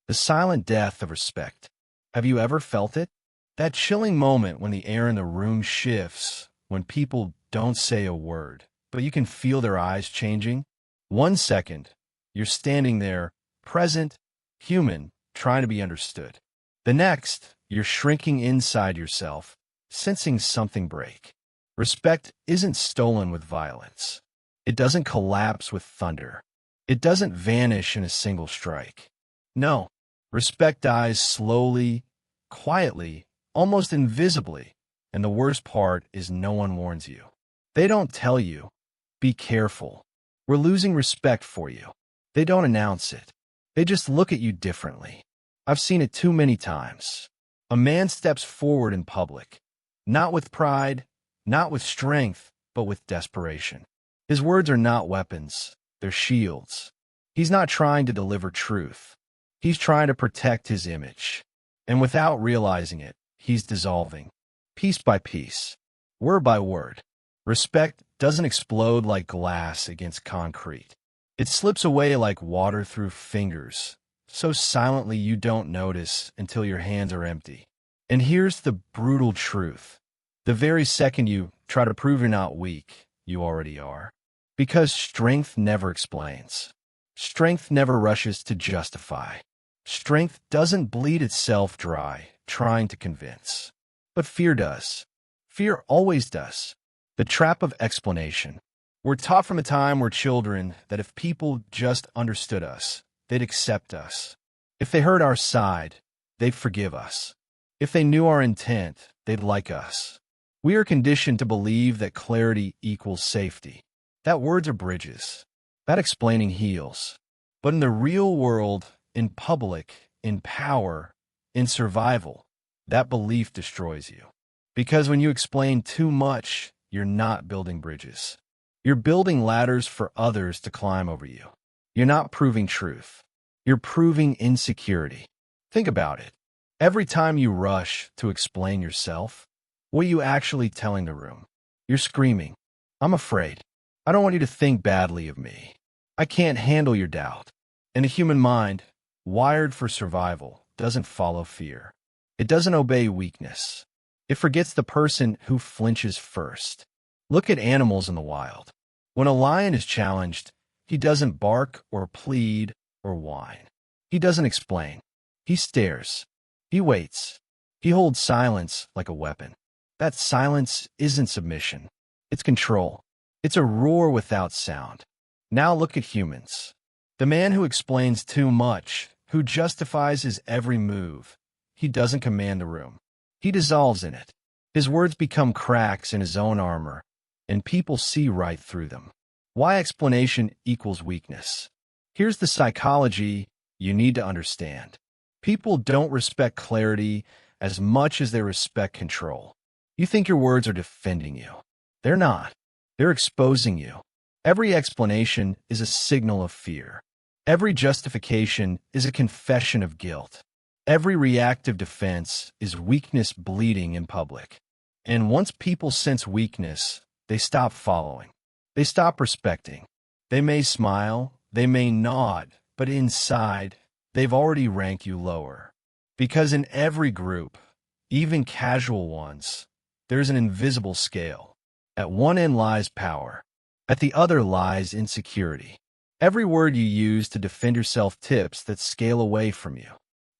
The silent death of respect. Have you ever felt it? That chilling moment when the air in the room shifts, when people don't say a word, but you can feel their eyes changing. 1 second, you're standing there, present, human, trying to be understood. The next, you're shrinking inside yourself, sensing something break. Respect isn't stolen with violence. It doesn't collapse with thunder. It doesn't vanish in a single strike. No, respect dies slowly, quietly, almost invisibly, and the worst part is no one warns you. They don't tell you, be careful. We're losing respect for you. They don't announce it. They just look at you differently. I've seen it too many times. A man steps forward in public, not with pride, not with strength, but with desperation. His words are not weapons, they're shields. He's not trying to deliver truth. He's trying to protect his image. And without realizing it, he's dissolving, piece by piece, word by word. Respect doesn't explode like glass against concrete. It slips away like water through fingers, so silently you don't notice until your hands are empty. And here's the brutal truth. The very second you try to prove you're not weak, you already are. Because strength never explains. Strength never rushes to justify. Strength doesn't bleed itself dry, trying to convince. But fear does. Fear always does. The trap of explanation. We're taught from a time we're children that if people just understood us, they'd accept us. If they heard our side, they'd forgive us. If they knew our intent, they'd like us. We are conditioned to believe that clarity equals safety, that words are bridges, that explaining heals. But in the real world, in public, in power, in survival, that belief destroys you. Because when you explain too much, you're not building bridges. You're building ladders for others to climb over you. You're not proving truth. You're proving insecurity. Think about it. Every time you rush to explain yourself, what are you actually telling the room? You're screaming, I'm afraid. I don't want you to think badly of me. I can't handle your doubt. And the human mind, wired for survival, doesn't follow fear. It doesn't obey weakness. It forgets the person who flinches first. Look at animals in the wild. When a lion is challenged, he doesn't bark or plead or whine. He doesn't explain. He stares. He waits. He holds silence like a weapon. That silence isn't submission. It's control. It's a roar without sound. Now look at humans. The man who explains too much, who justifies his every move, he doesn't command the room. He dissolves in it. His words become cracks in his own armor, and people see right through them. Why explanation equals weakness? Here's the psychology you need to understand. People don't respect clarity as much as they respect control. You think your words are defending you. They're not. They're exposing you. Every explanation is a signal of fear. Every justification is a confession of guilt. Every reactive defense is weakness bleeding in public. And once people sense weakness, they stop following. They stop respecting. They may smile, they may nod, but inside, they've already ranked you lower. Because in every group, even casual ones, there's an invisible scale. At one end lies power. At the other lies insecurity. Every word you use to defend yourself tips that scale away from you.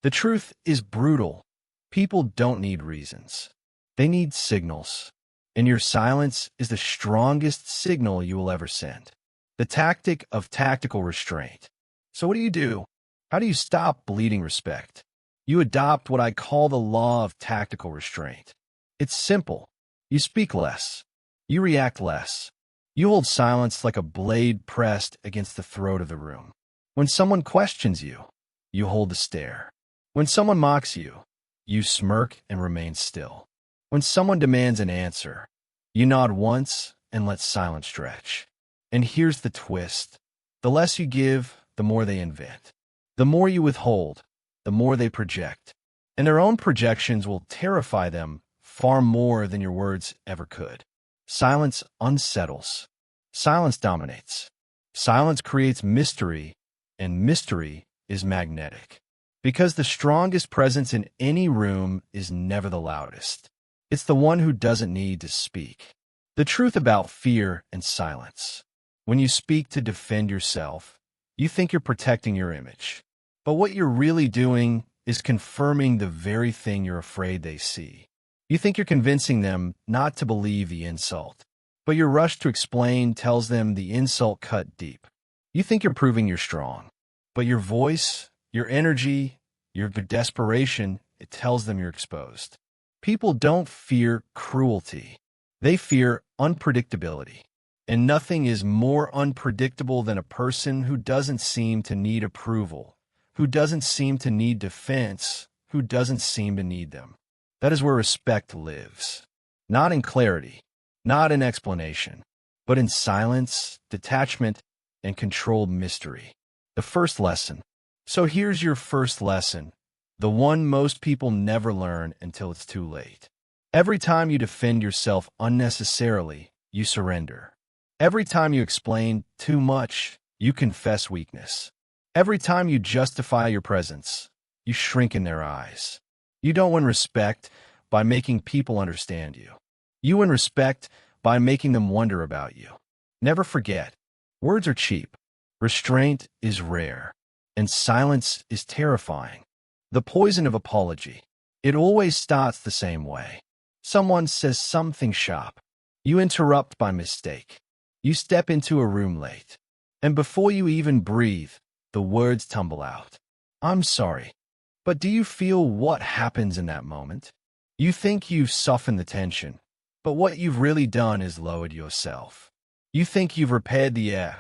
The truth is brutal. People don't need reasons. They need signals. And your silence is the strongest signal you will ever send. The tactic of tactical restraint. So what do? How do you stop bleeding respect? You adopt what I call the law of tactical restraint. It's simple. You speak less. You react less. You hold silence like a blade pressed against the throat of the room. When someone questions you, you hold the stare. When someone mocks you, you smirk and remain still. When someone demands an answer, you nod once and let silence stretch. And here's the twist. The less you give, the more they invent. The more you withhold, the more they project. And their own projections will terrify them far more than your words ever could. Silence unsettles. Silence dominates. Silence creates mystery, and mystery is magnetic. Because the strongest presence in any room is never the loudest. It's the one who doesn't need to speak. The truth about fear and silence. When you speak to defend yourself, you think you're protecting your image. But what you're really doing is confirming the very thing you're afraid they see. You think you're convincing them not to believe the insult, but your rush to explain tells them the insult cut deep. You think you're proving you're strong, but your voice, your energy, your desperation, it tells them you're exposed. People don't fear cruelty. They fear unpredictability. And nothing is more unpredictable than a person who doesn't seem to need approval, who doesn't seem to need defense, who doesn't seem to need them. That is where respect lives. Not in clarity, not in explanation, but in silence, detachment, and controlled mystery. The first lesson. So here's your first lesson, the one most people never learn until it's too late. Every time you defend yourself unnecessarily, you surrender. Every time you explain too much, you confess weakness. Every time you justify your presence, you shrink in their eyes. You don't win respect by making people understand you. You win respect by making them wonder about you. Never forget, words are cheap, restraint is rare, and silence is terrifying. The poison of apology. It always starts the same way. Someone says something sharp. You interrupt by mistake. You step into a room late, and before you even breathe, the words tumble out. I'm sorry, but do you feel what happens in that moment? You think you've softened the tension, but what you've really done is lowered yourself. You think you've repaired the air,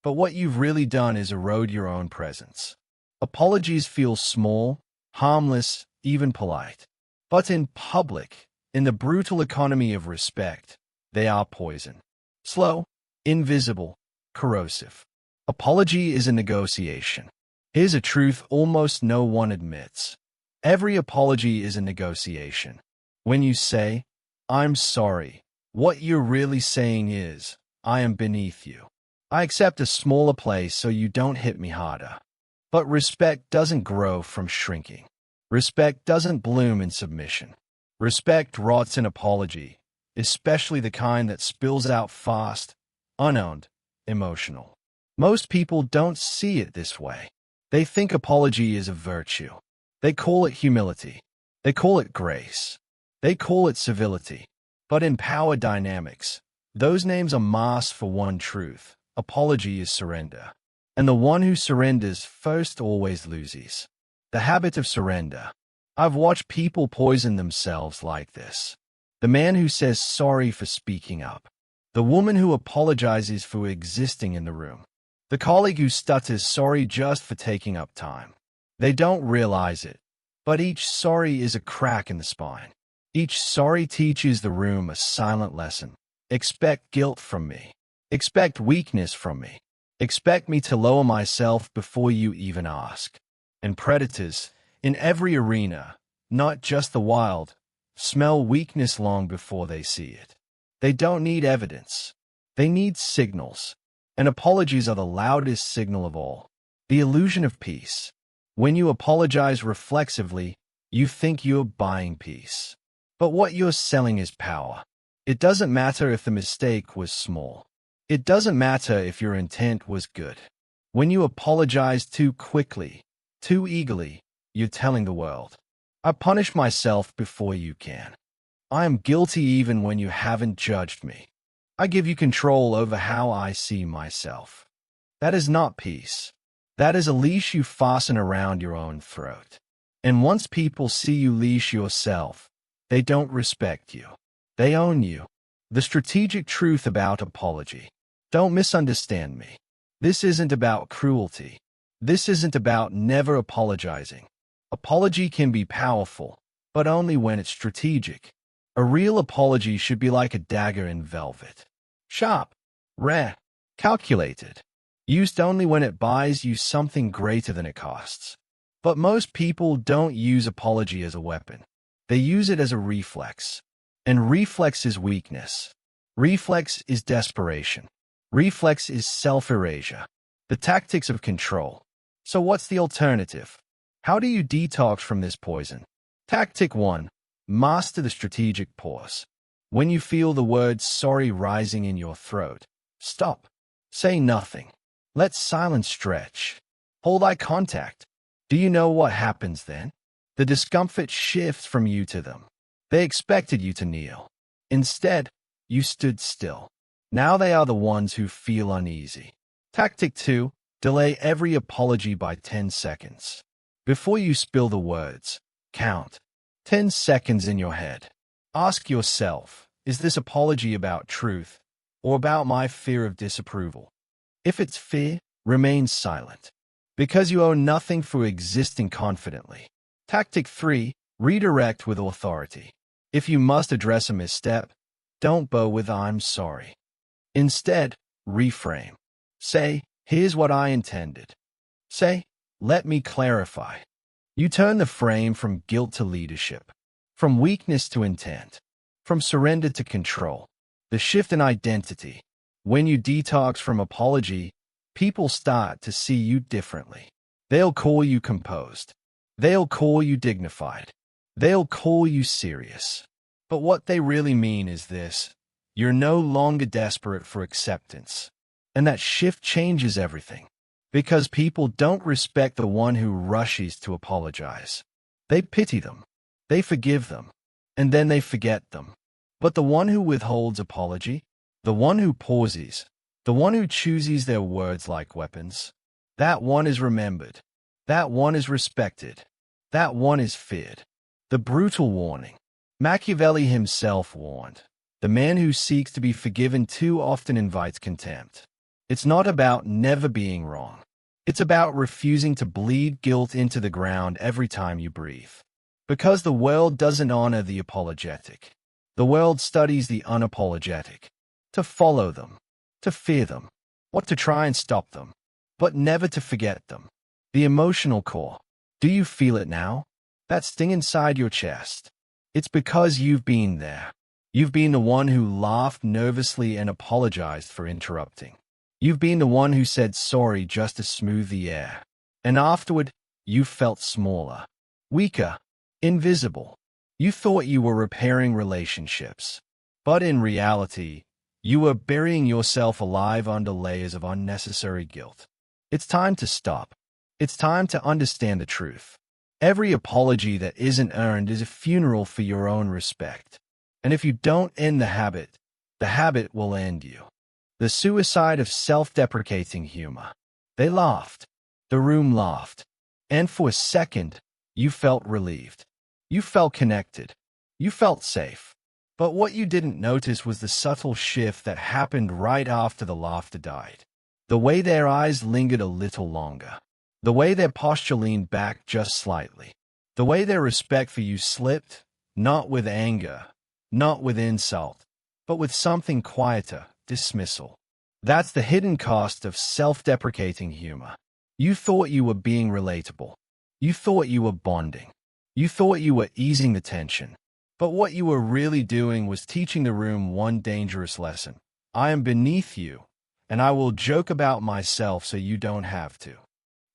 but what you've really done is erode your own presence. Apologies feel small, harmless, even polite. But in public, in the brutal economy of respect, they are poison. Slow, invisible, corrosive. Apology is a negotiation. Here's a truth almost no one admits. Every apology is a negotiation. When you say, I'm sorry, what you're really saying is, I am beneath you. I accept a smaller place so you don't hit me harder. But respect doesn't grow from shrinking. Respect doesn't bloom in submission. Respect rots in apology, especially the kind that spills out fast, unowned, emotional. Most people don't see it this way. They think apology is a virtue. They call it humility. They call it grace. They call it civility. But in power dynamics, those names are masks for one truth. Apology is surrender. And the one who surrenders first always loses. The habit of surrender. I've watched people poison themselves like this. The man who says sorry for speaking up. The woman who apologizes for existing in the room. The colleague who stutters sorry just for taking up time. They don't realize it, but each sorry is a crack in the spine. Each sorry teaches the room a silent lesson. Expect guilt from me. Expect weakness from me. Expect me to lower myself before you even ask. And predators, in every arena, not just the wild, smell weakness long before they see it. They don't need evidence. They need signals. And apologies are the loudest signal of all. The illusion of peace. When you apologize reflexively, you think you're buying peace. But what you're selling is power. It doesn't matter if the mistake was small. It doesn't matter if your intent was good. When you apologize too quickly, too eagerly, you're telling the world, I punish myself before you can. I am guilty even when you haven't judged me. I give you control over how I see myself. That is not peace. That is a leash you fasten around your own throat. And once people see you leash yourself, they don't respect you. They own you. The strategic truth about apology. Don't misunderstand me. This isn't about cruelty. This isn't about never apologizing. Apology can be powerful, but only when it's strategic. A real apology should be like a dagger in velvet. Sharp, rare, calculated. Used only when it buys you something greater than it costs. But most people don't use apology as a weapon. They use it as a reflex. And reflex is weakness. Reflex is desperation. Reflex is self-erasure. The tactics of control. So what's the alternative? How do you detox from this poison? Tactic 1. Master the strategic pause. When you feel the word sorry rising in your throat, stop. Say nothing. Let silence stretch. Hold eye contact. Do you know what happens then? The discomfort shifts from you to them. They expected you to kneel. Instead, you stood still. Now they are the ones who feel uneasy. Tactic 2. Delay every apology by 10 seconds. Before you spill the words, count 10 seconds in your head. Ask yourself, is this apology about truth or about my fear of disapproval? If it's fear, remain silent, because you owe nothing for existing confidently. Tactic 3. Redirect with authority. If you must address a misstep, don't bow with "I'm sorry." Instead, reframe. Say, "Here's what I intended." Say, "Let me clarify." You turn the frame from guilt to leadership, from weakness to intent, from surrender to control. The shift in identity. When you detox from apology, people start to see you differently. They'll call you composed. They'll call you dignified. They'll call you serious. But what they really mean is this: you're no longer desperate for acceptance. And that shift changes everything. Because people don't respect the one who rushes to apologize. They pity them. They forgive them. And then they forget them. But the one who withholds apology, the one who pauses, the one who chooses their words like weapons, that one is remembered. That one is respected. That one is feared. The brutal warning. Machiavelli himself warned, the man who seeks to be forgiven too often invites contempt. It's not about never being wrong. It's about refusing to bleed guilt into the ground every time you breathe. Because the world doesn't honor the apologetic. The world studies the unapologetic. To follow them, to fear them, or to try and stop them, but never to forget them. The emotional core. Do you feel it now? That sting inside your chest. It's because you've been there. You've been the one who laughed nervously and apologized for interrupting. You've been the one who said sorry just to smooth the air. And afterward, you felt smaller, weaker, invisible. You thought you were repairing relationships. But in reality, you were burying yourself alive under layers of unnecessary guilt. It's time to stop. It's time to understand the truth. Every apology that isn't earned is a funeral for your own respect. And if you don't end the habit will end you. The suicide of self-deprecating humor. They laughed. The room laughed. And for a second, you felt relieved. You felt connected. You felt safe. But what you didn't notice was the subtle shift that happened right after the laughter died. The way their eyes lingered a little longer. The way their posture leaned back just slightly. The way their respect for you slipped, not with anger, not with insult, but with something quieter, dismissal. That's the hidden cost of self-deprecating humor. You thought you were being relatable. You thought you were bonding. You thought you were easing the tension. But what you were really doing was teaching the room one dangerous lesson. I am beneath you, and I will joke about myself so you don't have to.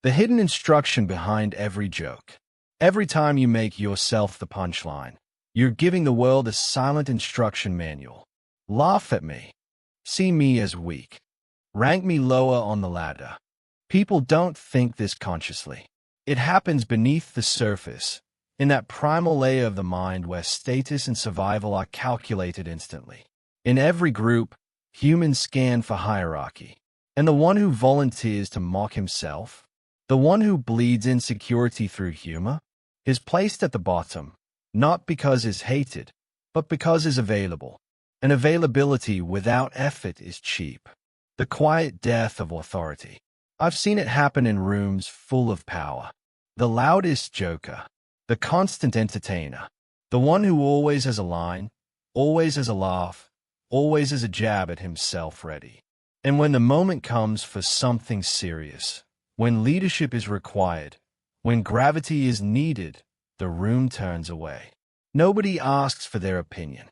The hidden instruction behind every joke. Every time you make yourself the punchline, you're giving the world a silent instruction manual. Laugh at me. See me as weak. Rank me lower on the ladder. People don't think this consciously. It happens beneath the surface, in that primal layer of the mind where status and survival are calculated instantly. In every group, humans scan for hierarchy. And the one who volunteers to mock himself, the one who bleeds insecurity through humor, is placed at the bottom, not because is hated, but because is available. And availability without effort is cheap. The quiet death of authority. I've seen it happen in rooms full of power. The loudest joker, the constant entertainer, the one who always has a line, always has a laugh, always has a jab at himself ready. And when the moment comes for something serious, when leadership is required, when gravity is needed, the room turns away. Nobody asks for their opinion.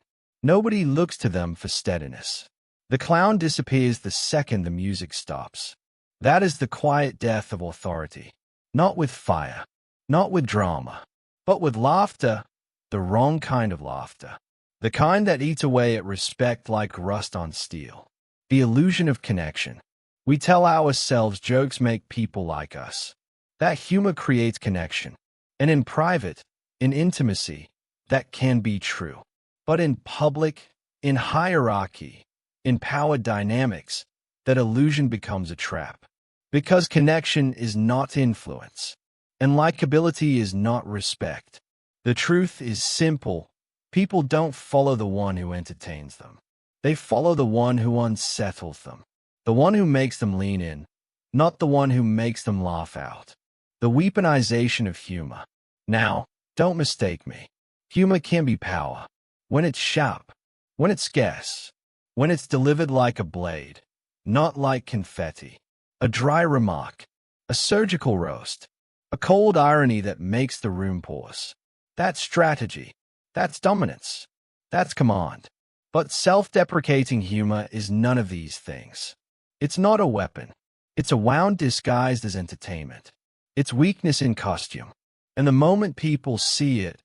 Nobody looks to them for steadiness. The clown disappears the second the music stops. That is the quiet death of authority. Not with fire, not with drama, but with laughter, the wrong kind of laughter, the kind that eats away at respect like rust on steel. The illusion of connection. We tell ourselves jokes make people like us. That humor creates connection. And in private, in intimacy, that can be true. But in public, in hierarchy, in power dynamics, that illusion becomes a trap. Because connection is not influence, and likability is not respect. The truth is simple. People don't follow the one who entertains them. They follow the one who unsettles them. The one who makes them lean in, not the one who makes them laugh out. The weaponization of humor. Now, don't mistake me. Humor can be power. When it's sharp, when it's scarce, when it's delivered like a blade, not like confetti. A dry remark, a surgical roast, a cold irony that makes the room pause. That's strategy. That's dominance. That's command. But self-deprecating humor is none of these things. It's not a weapon. It's a wound disguised as entertainment. It's weakness in costume. And the moment people see it,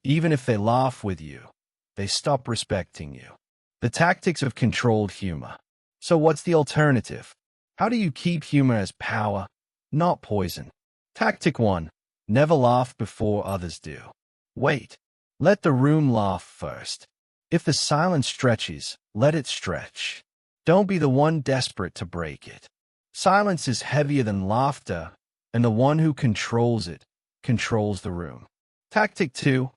even if they laugh with you, they stop respecting you. The tactics of controlled humor. So what's the alternative? How do you keep humor as power, not poison? Tactic 1. Never laugh before others do. Wait. Let the room laugh first. If the silence stretches, let it stretch. Don't be the one desperate to break it. Silence is heavier than laughter, and the one who controls it controls the room. Tactic 2.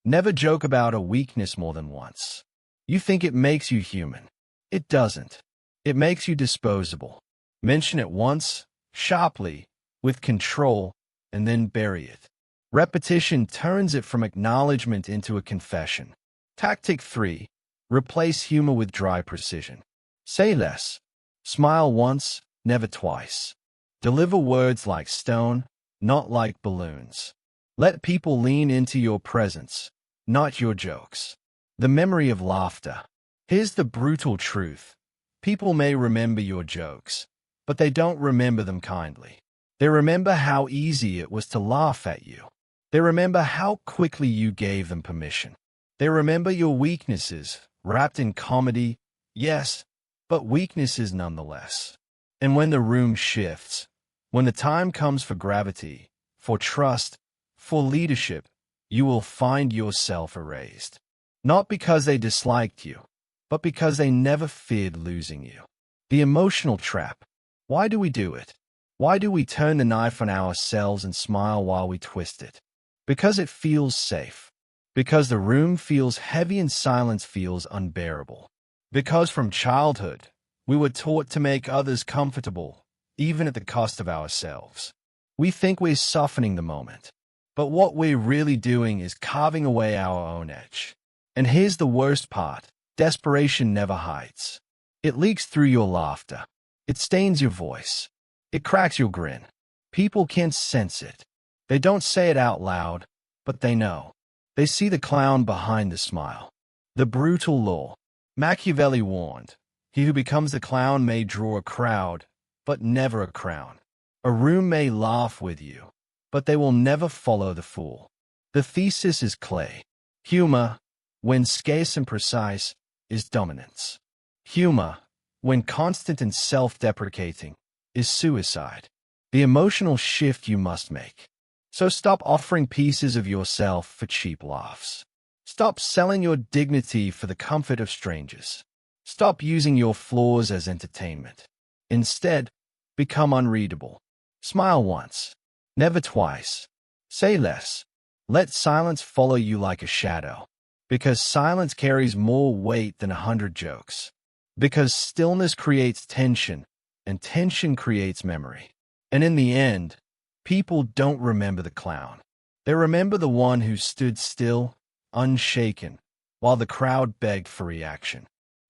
Never joke about a weakness more than once. You think it makes you human. It doesn't. It makes you disposable. Mention it once, sharply, with control, and then bury it. Repetition turns it from acknowledgement into a confession. Tactic 3. Replace humor with dry precision. Say less. Smile once, never twice. Deliver words like stone, not like balloons. Let people lean into your presence, not your jokes. The memory of laughter. Here's the brutal truth. People may remember your jokes, but they don't remember them kindly. They remember how easy it was to laugh at you. They remember how quickly you gave them permission. They remember your weaknesses, wrapped in comedy, yes, but weaknesses nonetheless. And when the room shifts, when the time comes for gravity, for trust, for leadership, you will find yourself erased. Not because they disliked you, but because they never feared losing you. The emotional trap. Why do we do it? Why do we turn the knife on ourselves and smile while we twist it? Because it feels safe. Because the room feels heavy and silence feels unbearable. Because from childhood, we were taught to make others comfortable, even at the cost of ourselves. We think we're softening the moment, but what we're really doing is carving away our own edge. And here's the worst part. Desperation never hides. It leaks through your laughter. It stains your voice. It cracks your grin. People can't sense it. They don't say it out loud, but they know. They see the clown behind the smile. The brutal law. Machiavelli warned, he who becomes the clown may draw a crowd, but never a crown. A room may laugh with you, but they will never follow the fool. The thesis is clay. Humor, when scarce and precise, is dominance. Humor, when constant and self-deprecating, is suicide. The emotional shift you must make. So stop offering pieces of yourself for cheap laughs. Stop selling your dignity for the comfort of strangers. Stop using your flaws as entertainment. Instead, become unreadable. Smile once, never twice. Say less. Let silence follow you like a shadow. Because silence carries more weight than 100 jokes. Because stillness creates tension, and tension creates memory. And in the end, people don't remember the clown. They remember the one who stood still, unshaken, while the crowd begged for reaction.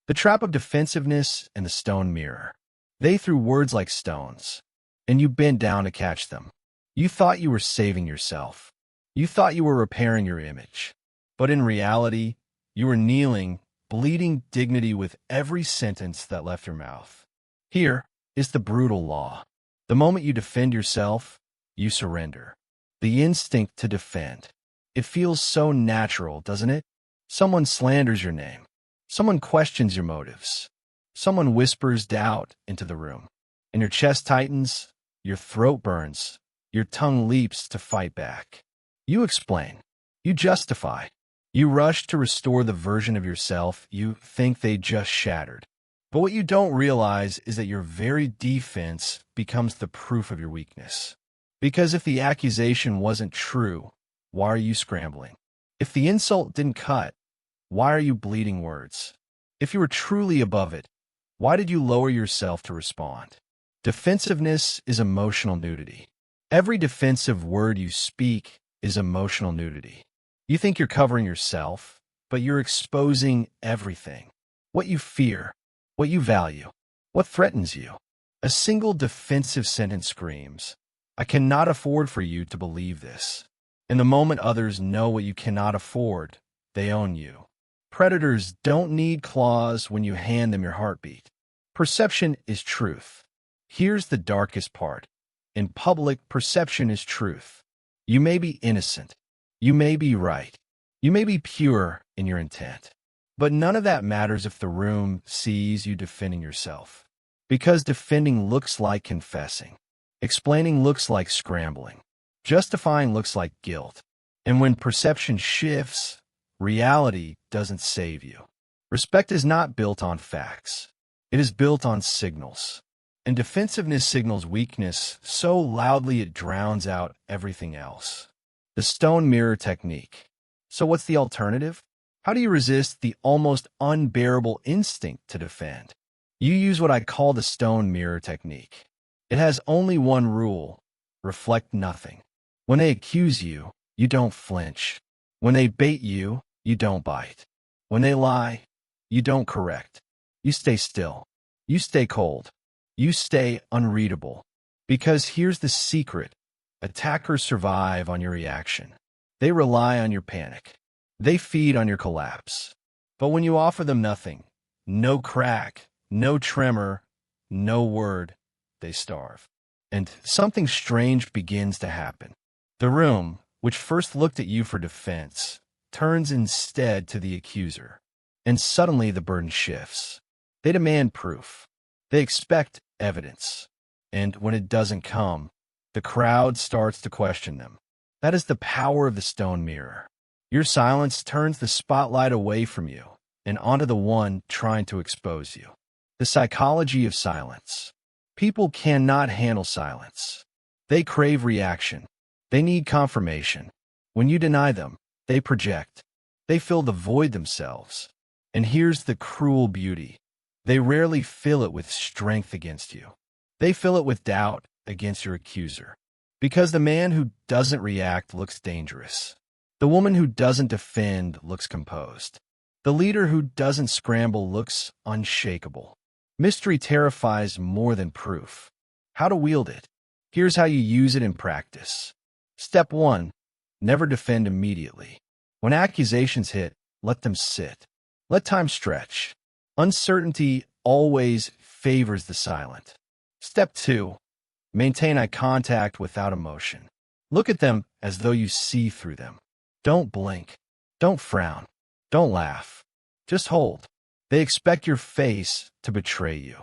The trap of defensiveness and the stone mirror. They threw words like stones, and you bent down to catch them. You thought you were saving yourself. You thought you were repairing your image. But in reality, you were kneeling, bleeding dignity with every sentence that left your mouth. Here is the brutal law. The moment you defend yourself, you surrender. The instinct to defend. It feels so natural, doesn't it? Someone slanders your name. Someone questions your motives. Someone whispers doubt into the room. And your chest tightens, your throat burns, your tongue leaps to fight back. You explain. You justify. You rush to restore the version of yourself you think they just shattered. But what you don't realize is that your very defense becomes the proof of your weakness. Because if the accusation wasn't true, why are you scrambling? If the insult didn't cut, why are you bleeding words? If you were truly above it, why did you lower yourself to respond? Defensiveness is emotional nudity. Every defensive word you speak is emotional nudity. You think you're covering yourself, but you're exposing everything. What you fear, what you value, what threatens you. A single defensive sentence screams, I cannot afford for you to believe this. And the moment others know what you cannot afford, they own you. Predators don't need claws when you hand them your heartbeat. Perception is truth. Here's the darkest part. In public, perception is truth. You may be innocent. You may be right. You may be pure in your intent. But none of that matters if the room sees you defending yourself. Because defending looks like confessing. Explaining looks like scrambling. Justifying looks like guilt. And when perception shifts, reality doesn't save you. Respect is not built on facts. It is built on signals. And defensiveness signals weakness so loudly it drowns out everything else. The stone mirror technique. So what's the alternative? How do you resist the almost unbearable instinct to defend? You use what I call the stone mirror technique. It has only one rule: reflect nothing. When they accuse you, you don't flinch. When they bait you, you don't bite. When they lie, you don't correct. You stay still. You stay cold. You stay unreadable. Because here's the secret. Attackers survive on your reaction. They rely on your panic. They feed on your collapse. But when you offer them nothing, no crack, no tremor, no word, they starve. And something strange begins to happen. The room, which first looked at you for defense, turns instead to the accuser. And suddenly the burden shifts. They demand proof. They expect evidence. And when it doesn't come, the crowd starts to question them. That is the power of the stone mirror. Your silence turns the spotlight away from you and onto the one trying to expose you. The psychology of silence. People cannot handle silence. They crave reaction. They need confirmation. When you deny them, they project. They fill the void themselves. And here's the cruel beauty. They rarely fill it with strength against you. They fill it with doubt against your accuser. Because the man who doesn't react looks dangerous. The woman who doesn't defend looks composed. The leader who doesn't scramble looks unshakable. Mystery terrifies more than proof. How to wield it. Here's how you use it in practice. Step 1. Never defend immediately. When accusations hit, let them sit. Let time stretch. Uncertainty always favors the silent. Step 2. Maintain eye contact without emotion. Look at them as though you see through them. Don't blink. Don't frown. Don't laugh. Just hold. They expect your face to betray you.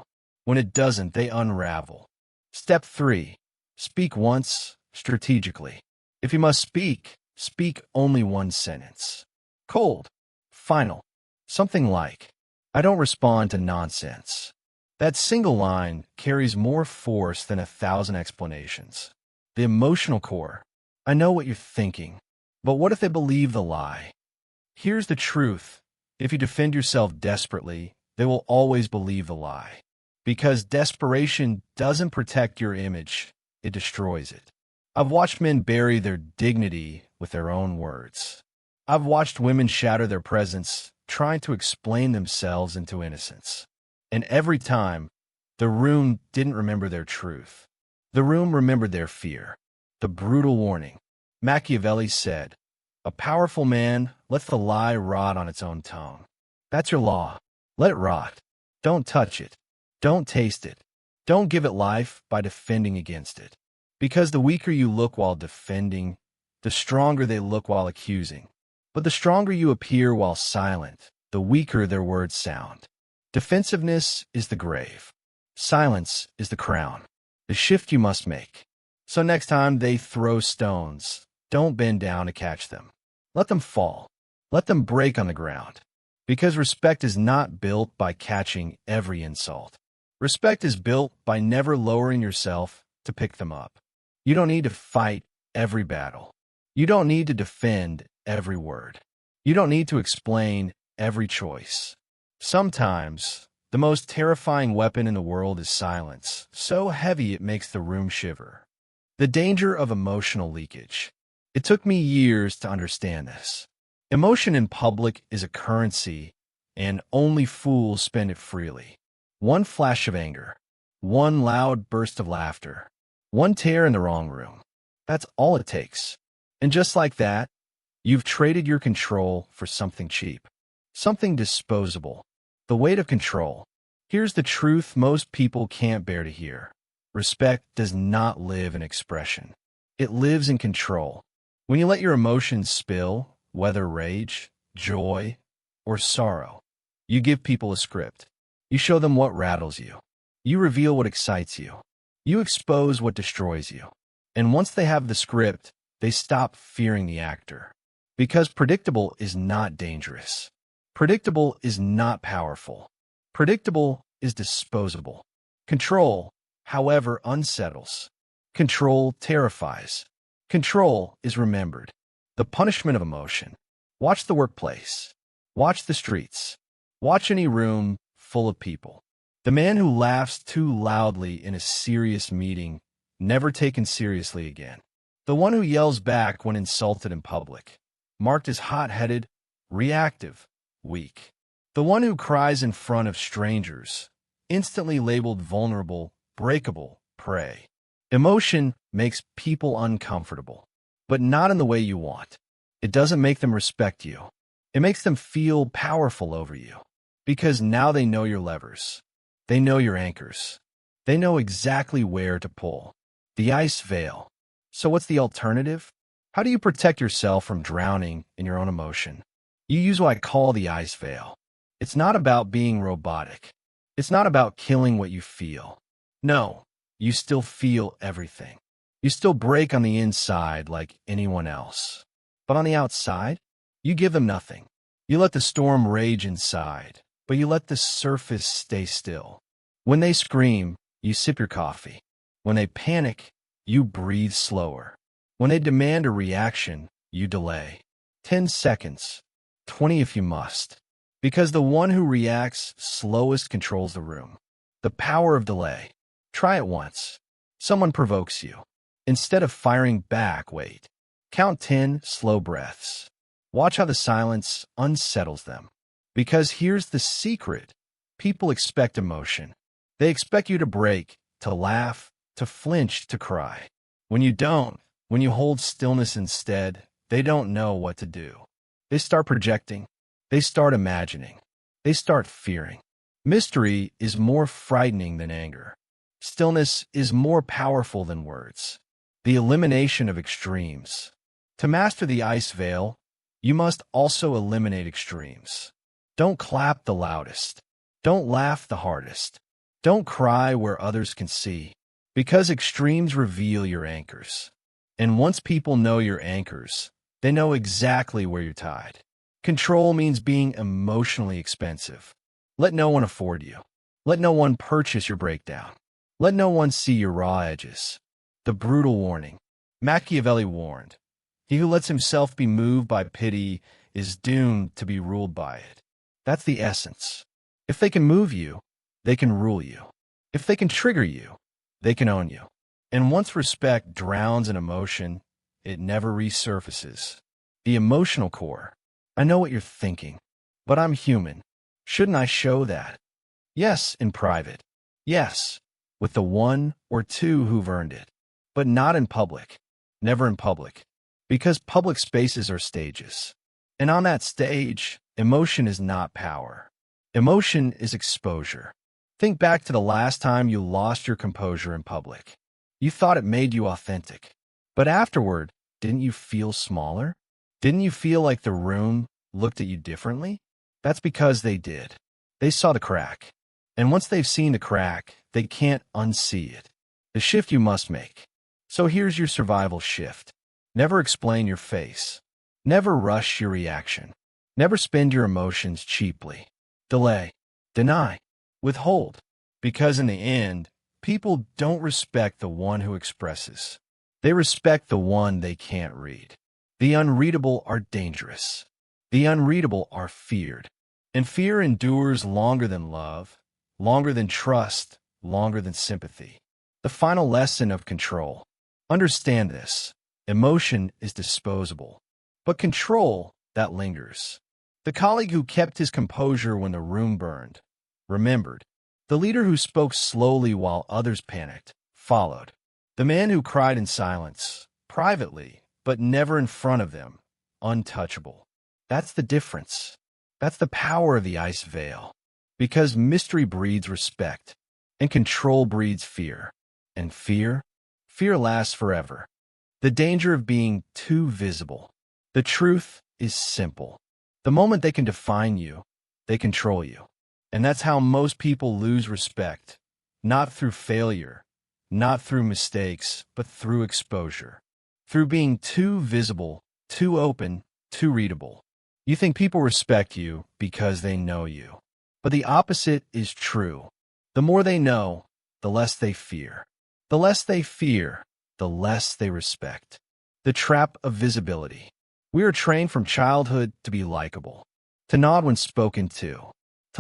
When it doesn't, they unravel. Step 3. Speak once, strategically. If you must speak, speak only one sentence. Cold. Final. Something like, I don't respond to nonsense. That single line carries more force than 1,000 explanations. The emotional core. I know what you're thinking. But what if they believe the lie? Here's the truth. If you defend yourself desperately, they will always believe the lie. Because desperation doesn't protect your image, it destroys it. I've watched men bury their dignity with their own words. I've watched women shatter their presence, trying to explain themselves into innocence. And every time, the room didn't remember their truth. The room remembered their fear. The brutal warning. Machiavelli said, a powerful man lets the lie rot on its own tongue. That's your law. Let it rot. Don't touch it. Don't taste it. Don't give it life by defending against it. Because the weaker you look while defending, the stronger they look while accusing. But the stronger you appear while silent, the weaker their words sound. Defensiveness is the grave. Silence is the crown. The shift you must make. So next time they throw stones, don't bend down to catch them. Let them fall. Let them break on the ground. Because respect is not built by catching every insult. Respect is built by never lowering yourself to pick them up. You don't need to fight every battle. You don't need to defend every word. You don't need to explain every choice. Sometimes, the most terrifying weapon in the world is silence, so heavy it makes the room shiver. The danger of emotional leakage. It took me years to understand this. Emotion in public is a currency, and only fools spend it freely. One flash of anger, one loud burst of laughter, one tear in the wrong room. That's all it takes. And just like that, you've traded your control for something cheap, something disposable. The weight of control. Here's the truth most people can't bear to hear. Respect does not live in expression. It lives in control. When you let your emotions spill, whether rage, joy, or sorrow, you give people a script. You show them what rattles you. You reveal what excites you. You expose what destroys you. And once they have the script, they stop fearing the actor. Because predictable is not dangerous. Predictable is not powerful. Predictable is disposable. Control, however, unsettles. Control terrifies. Control is remembered. The punishment of emotion. Watch the workplace. Watch the streets. Watch any room full of people. The man who laughs too loudly in a serious meeting, never taken seriously again. The one who yells back when insulted in public, marked as hot-headed, reactive, weak. The one who cries in front of strangers, instantly labeled vulnerable, breakable, prey. Emotion makes people uncomfortable, but not in the way you want. It doesn't make them respect you. It makes them feel powerful over you. Because now they know your levers. They know your anchors. They know exactly where to pull. The ice veil. So what's the alternative? How do you protect yourself from drowning in your own emotion? You use what I call the ice veil. It's not about being robotic. It's not about killing what you feel. No, you still feel everything. You still break on the inside like anyone else. But on the outside, you give them nothing. You let the storm rage inside, but you let the surface stay still. When they scream, you sip your coffee. When they panic, you breathe slower. When they demand a reaction, you delay. 10 seconds. 20 if you must. Because the one who reacts slowest controls the room. The power of delay. Try it once. Someone provokes you. Instead of firing back, wait. Count 10 slow breaths. Watch how the silence unsettles them. Because here's the secret. People expect emotion. They expect you to break, to laugh, to flinch, to cry. When you don't, when you hold stillness instead, they don't know what to do. They start projecting. They start imagining. They start fearing. Mystery is more frightening than anger. Stillness is more powerful than words. The elimination of extremes. To master the ice veil, you must also eliminate extremes. Don't clap the loudest. Don't laugh the hardest. Don't cry where others can see, because extremes reveal your anchors. And once people know your anchors, they know exactly where you're tied. Control means being emotionally expensive. Let no one afford you. Let no one purchase your breakdown. Let no one see your raw edges. The brutal warning. Machiavelli warned, "He who lets himself be moved by pity is doomed to be ruled by it." That's the essence. If they can move you, they can rule you. If they can trigger you, they can own you. And once respect drowns in emotion, it never resurfaces. The emotional core. I know what you're thinking, but I'm human. Shouldn't I show that? Yes, in private. Yes, with the one or two who've earned it. But not in public. Never in public. Because public spaces are stages. And on that stage, emotion is not power. Emotion is exposure. Think back to the last time you lost your composure in public. You thought it made you authentic. But afterward, didn't you feel smaller? Didn't you feel like the room looked at you differently? That's because they did. They saw the crack. And once they've seen the crack, they can't unsee it. The shift you must make. So here's your survival shift. Never explain your face. Never rush your reaction. Never spend your emotions cheaply. Delay. Deny. Withhold. Because in the end, people don't respect the one who expresses. They respect the one they can't read. The unreadable are dangerous. The unreadable are feared. And fear endures longer than love, longer than trust, longer than sympathy. The final lesson of control. Understand this. Emotion is disposable, but control, that lingers. The colleague who kept his composure when the room burned, remembered. The leader who spoke slowly while others panicked, followed. The man who cried in silence, privately, but never in front of them, untouchable. That's the difference. That's the power of the ice veil. Because mystery breeds respect, and control breeds fear. And fear lasts forever. The danger of being too visible. The truth is simple. The moment they can define you, they control you. And that's how most people lose respect. Not through failure, not through mistakes, but through exposure. Through being too visible, too open, too readable. You think people respect you because they know you. But the opposite is true. The more they know, the less they fear. The less they fear, the less they respect. The trap of visibility. We are trained from childhood to be likable, to nod when spoken to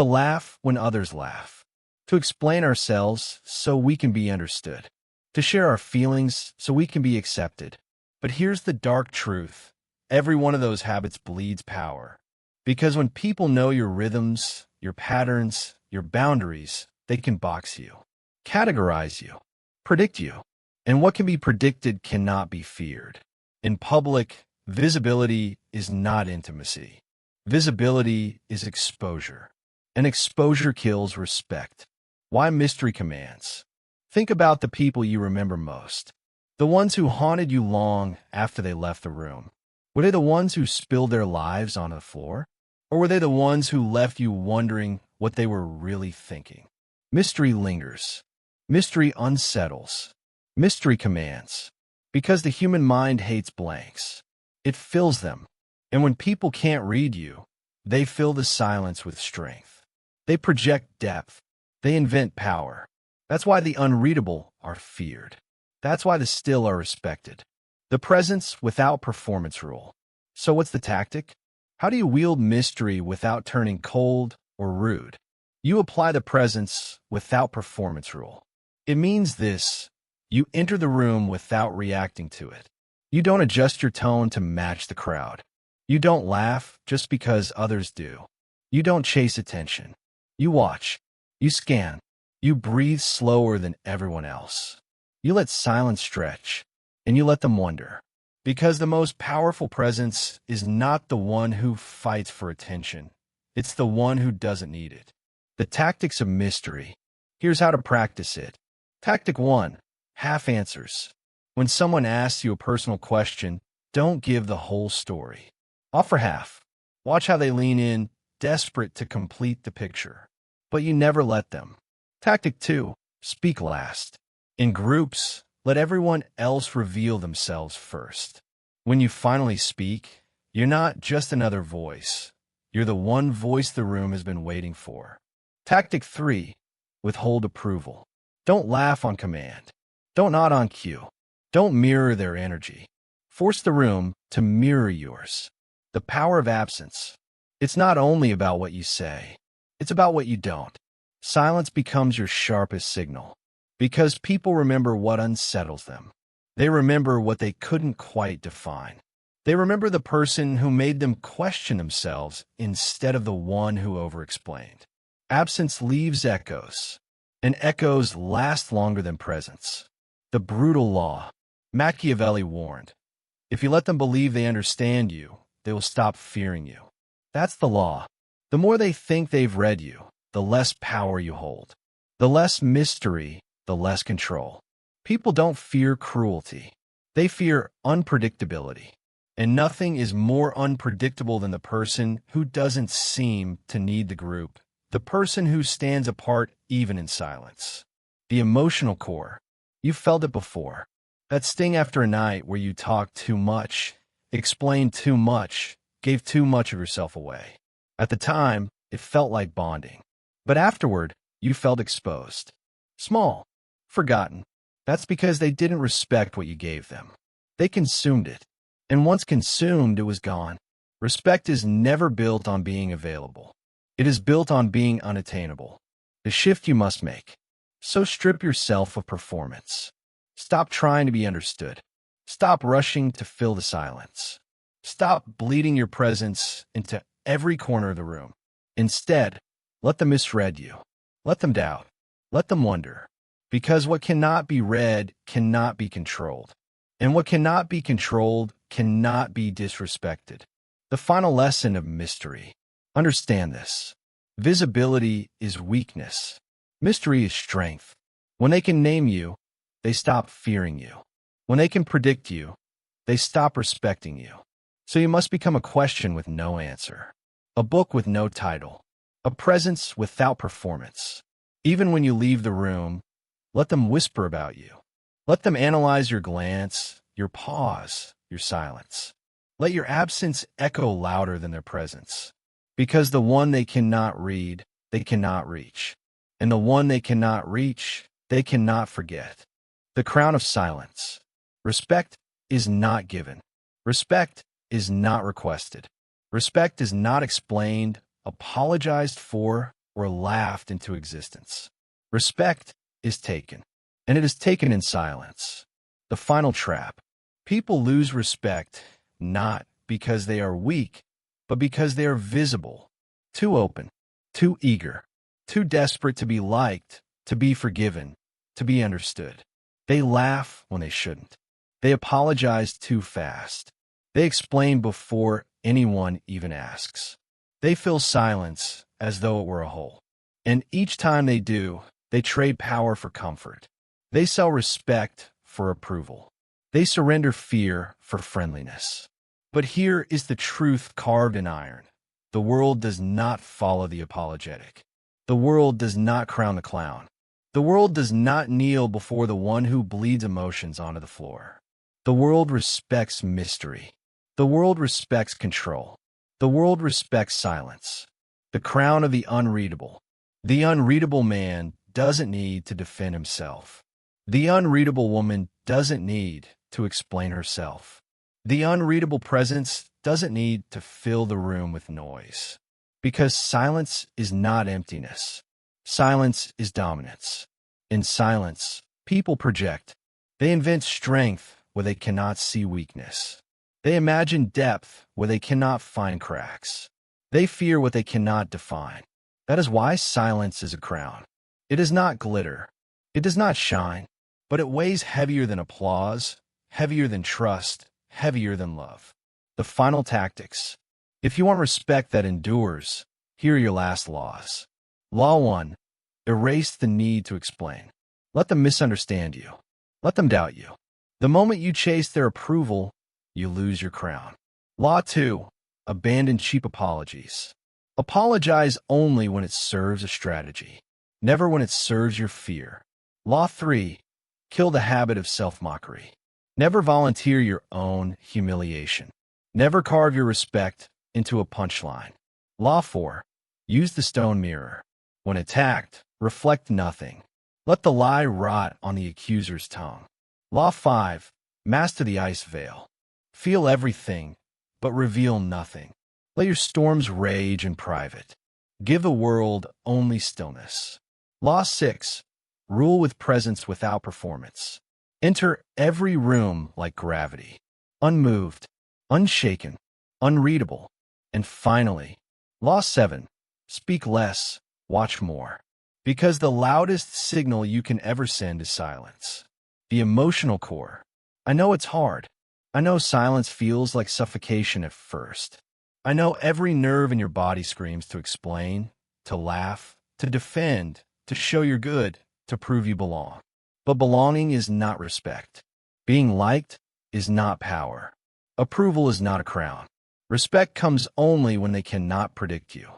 laugh when others laugh, to explain ourselves so we can be understood, to share our feelings so we can be accepted. But here's the dark truth. Every one of those habits bleeds power. Because when people know your rhythms, your patterns, your boundaries, they can box you, categorize you, predict you. And what can be predicted cannot be feared. In public, visibility is not intimacy. Visibility is exposure. And exposure kills respect. Why mystery commands? Think about the people you remember most. The ones who haunted you long after they left the room. Were they the ones who spilled their lives on the floor? Or were they the ones who left you wondering what they were really thinking? Mystery lingers. Mystery unsettles. Mystery commands. Because the human mind hates blanks. It fills them. And when people can't read you, they fill the silence with strength. They project depth. They invent power. That's why the unreadable are feared. That's why the still are respected. The presence without performance rule. So what's the tactic? How do you wield mystery without turning cold or rude? You apply the presence without performance rule. It means this. You enter the room without reacting to it. You don't adjust your tone to match the crowd. You don't laugh just because others do. You don't chase attention. You watch. You scan. You breathe slower than everyone else. You let silence stretch, and you let them wonder. Because the most powerful presence is not the one who fights for attention. It's the one who doesn't need it. The tactics of mystery. Here's how to practice it. Tactic 1. Half answers. When someone asks you a personal question, don't give the whole story. Offer half. Watch how they lean in, desperate to complete the picture. But you never let them. Tactic 2. Speak last. In groups, let everyone else reveal themselves first. When you finally speak, you're not just another voice. You're the one voice the room has been waiting for. Tactic 3. Withhold approval. Don't laugh on command. Don't nod on cue. Don't mirror their energy. Force the room to mirror yours. The power of absence. It's not only about what you say. It's about what you don't. Silence becomes your sharpest signal. Because people remember what unsettles them. They remember what they couldn't quite define. They remember the person who made them question themselves instead of the one who overexplained. Absence leaves echoes, and echoes last longer than presence. The brutal law. Machiavelli warned, if you let them believe they understand you, they will stop fearing you. That's the law. The more they think they've read you, the less power you hold. The less mystery, the less control. People don't fear cruelty. They fear unpredictability. And nothing is more unpredictable than the person who doesn't seem to need the group, the person who stands apart even in silence. The emotional core. You felt it before. That sting after a night where you talked too much, explained too much, gave too much of yourself away. At the time, it felt like bonding. But afterward, you felt exposed. Small. Forgotten. That's because they didn't respect what you gave them. They consumed it. And once consumed, it was gone. Respect is never built on being available. It is built on being unattainable. The shift you must make. So strip yourself of performance. Stop trying to be understood. Stop rushing to fill the silence. Stop bleeding your presence into every corner of the room. Instead, let them misread you. Let them doubt. Let them wonder. Because what cannot be read cannot be controlled. And what cannot be controlled cannot be disrespected. The final lesson of mystery. Understand this. Visibility is weakness. Mystery is strength. When they can name you, they stop fearing you. When they can predict you, they stop respecting you. So you must become a question with no answer. A book with no title. A presence without performance. Even when you leave the room, let them whisper about you. Let them analyze your glance, your pause, your silence. Let your absence echo louder than their presence. Because the one they cannot read, they cannot reach. And the one they cannot reach, they cannot forget. The crown of silence. Respect is not given. Respect is not requested. Respect is not explained, apologized for, or laughed into existence. Respect is taken. And it is taken in silence. The final trap. People lose respect not because they are weak, but because they are visible, too open, too eager, too desperate to be liked, to be forgiven, to be understood. They laugh when they shouldn't. They apologize too fast. They explain before anyone even asks. They fill silence as though it were a hole. And each time they do, they trade power for comfort. They sell respect for approval. They surrender fear for friendliness. But here is the truth carved in iron. The world does not follow the apologetic. The world does not crown the clown. The world does not kneel before the one who bleeds emotions onto the floor. The world respects mystery. The world respects control. The world respects silence. The crown of the unreadable. The unreadable man doesn't need to defend himself. The unreadable woman doesn't need to explain herself. The unreadable presence doesn't need to fill the room with noise. Because silence is not emptiness. Silence is dominance. In silence, people project. They invent strength where they cannot see weakness. They imagine depth where they cannot find cracks. They fear what they cannot define. That is why silence is a crown. It does not glitter. It does not shine. But it weighs heavier than applause, heavier than trust, heavier than love. The final tactics. If you want respect that endures, here are your last laws. Law 1. Erase the need to explain. Let them misunderstand you. Let them doubt you. The moment you chase their approval, you lose your crown. Law 2. Abandon cheap apologies. Apologize only when it serves a strategy, never when it serves your fear. Law 3. Kill the habit of self-mockery. Never volunteer your own humiliation. Never carve your respect into a punchline. Law 4. Use the stone mirror. When attacked, reflect nothing. Let the lie rot on the accuser's tongue. Law 5. Master the ice veil. Feel everything, but reveal nothing. Let your storms rage in private. Give the world only stillness. Law 6. Rule with presence without performance. Enter every room like gravity, unmoved, unshaken, unreadable. And finally, Law 7. Speak less, watch more. Because the loudest signal you can ever send is silence. The emotional core. I know it's hard. I know silence feels like suffocation at first. I know every nerve in your body screams to explain, to laugh, to defend, to show you're good, to prove you belong. But belonging is not respect. Being liked, is not power. Approval is not a crown. Respect comes only when they cannot predict you.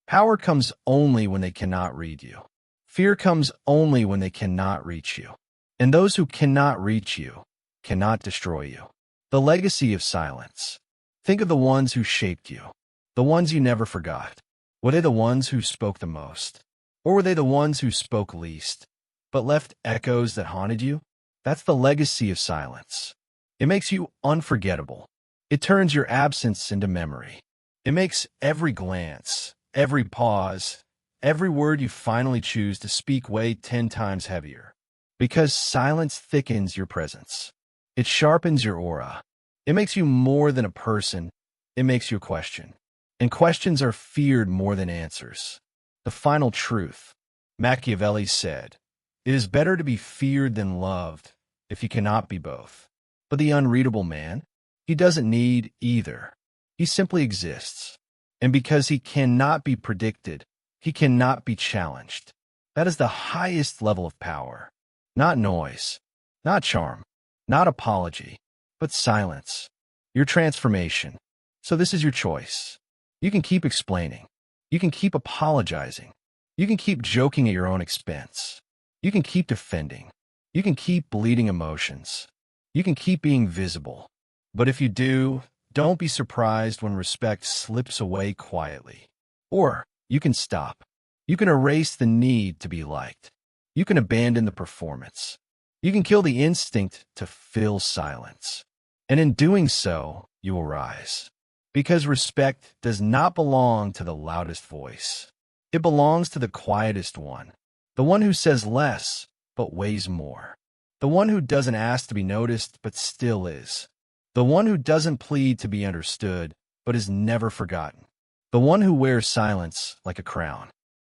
Power comes only when they cannot read you. Fear comes only when they cannot reach you. And those who cannot reach you cannot destroy you. The legacy of silence. Think of the ones who shaped you, the ones you never forgot. Were they the ones who spoke the most? Or were they the ones who spoke least, but left echoes that haunted you? That's the legacy of silence. It makes you unforgettable. It turns your absence into memory. It makes every glance, every pause, every word you finally choose to speak weigh 10 times heavier. Because silence thickens your presence. It sharpens your aura. It makes you more than a person. It makes you a question. And questions are feared more than answers. The final truth. Machiavelli said, "It is better to be feared than loved if you cannot be both." But the unreadable man, he doesn't need either. He simply exists. And because he cannot be predicted, he cannot be challenged. That is the highest level of power. Not noise, not charm, not apology, but silence. Your transformation. So this is your choice. You can keep explaining. You can keep apologizing. You can keep joking at your own expense. You can keep defending. You can keep bleeding emotions. You can keep being visible. But if you do, don't be surprised when respect slips away quietly. Or you can stop. You can erase the need to be liked. You can abandon the performance. You can kill the instinct to fill silence. And in doing so, you will rise. Because respect does not belong to the loudest voice. It belongs to the quietest one. The one who says less, but weighs more. The one who doesn't ask to be noticed, but still is. The one who doesn't plead to be understood, but is never forgotten. The one who wears silence like a crown.